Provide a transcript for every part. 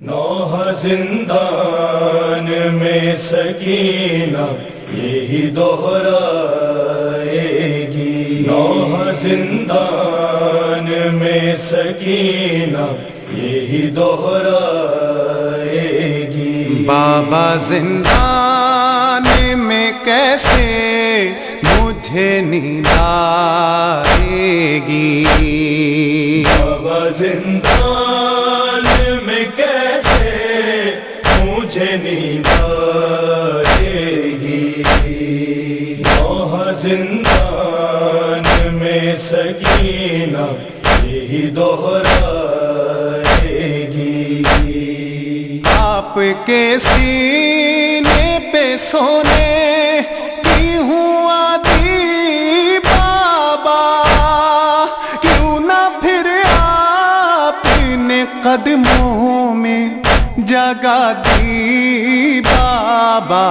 نوح زندان میں سکینہ یہی دہرائے گی، نوح زندان میں سکینہ یہی دہرائے گی۔ بابا زندان میں کیسے مجھے نیند آئے گی، بابا زندان میں کیسے مجھے نیند آئے گی، نوح زندان میں سکینہ یہی دہرائے گی۔ آپ کے سینے پہ سونے کی ہوں آدھی بابا، کیوں نہ پھر آپ نے قدموں میں جگہ دی بابا،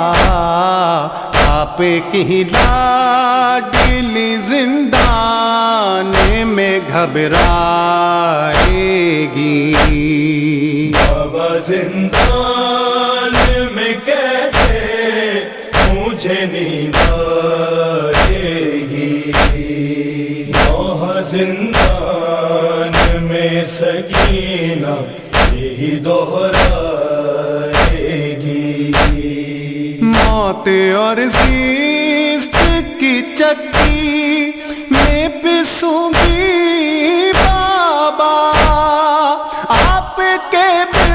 آپ کی لاڈلی زندان میں گھبرائے گی۔ بابا زندان میں کیسے مجھے نیند آئے گی، نوح زندان میں سکینہ یہی دہرائے گی۔ موت اور زیست کی چکی میں پسوں گی بابا، آپ کے بن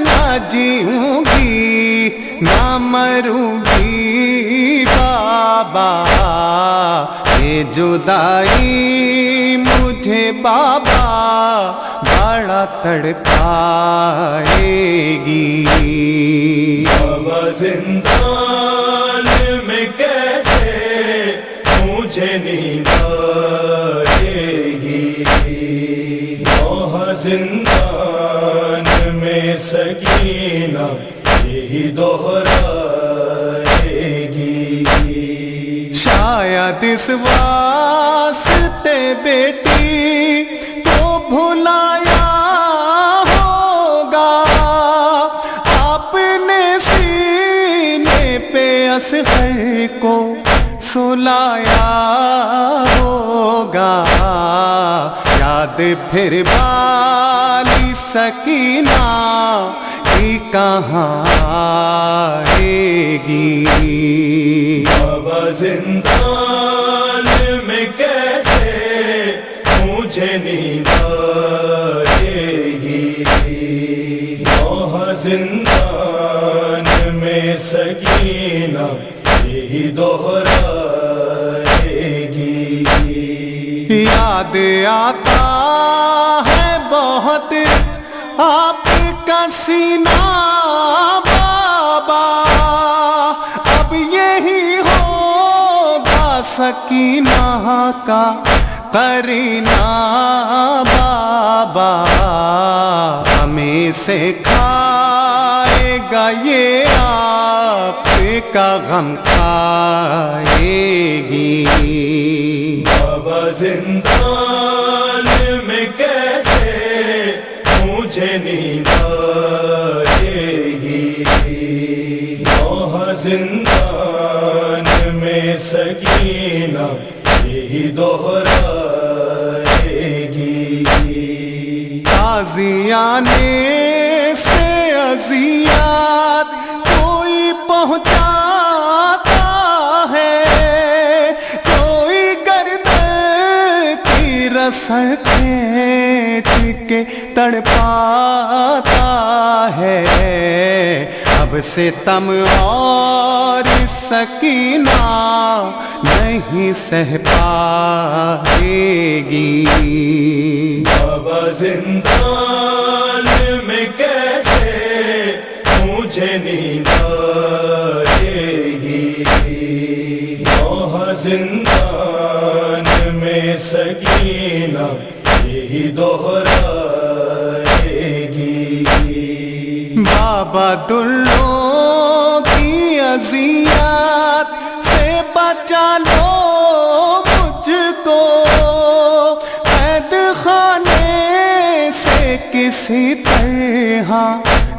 نہ جیوں گی نہ مروں گی بابا، یہ جدائی مجھے بابا بڑا تڑپائے گی۔ بابا زندان میں کیسے مجھے نیند آئے گی، نوح زندان میں سکینہ یہی دہرائے گی۔ شاید اس واسطے بیٹی کو بھلایا ہوگا، آپ نے سینے پہ اصغر کو سلایا ہوگا، یاد پھر والی سکینہ کی کہاں آئے گی۔ بابا زندان میں کیسے مجھے نیند آئے گی، نوح زندان میں سکینہ یہی دہرائے گی۔ یاد آتا ہے بہت آپ کا سینہ بابا، اب یہی ہوگا سکینہ کا قرینہ بابا، ہمیں سکھائے گا یہ آپ کا غم کھائے گی۔ بابا زندان میں کیسے مجھے نیند آئے گی، نوح زندان میں سکینہ یہی دہرائے گی۔ تازیانے سے اذیات کوئی پہنچاتا ہے، کوئی گردن کی رسل کھینچ کے تڑپاتا ہے، اب ستم اور سکینہ نہیں سہ پائے گی۔ بابا زندان میں کیسے مجھے نیند آئے گی، نوح زندان میں سکینہ یہی دہرائے گی۔ بابا دلوں کی اذیات سے بچا لو مجھ کو، قید خانے سے کسی طرح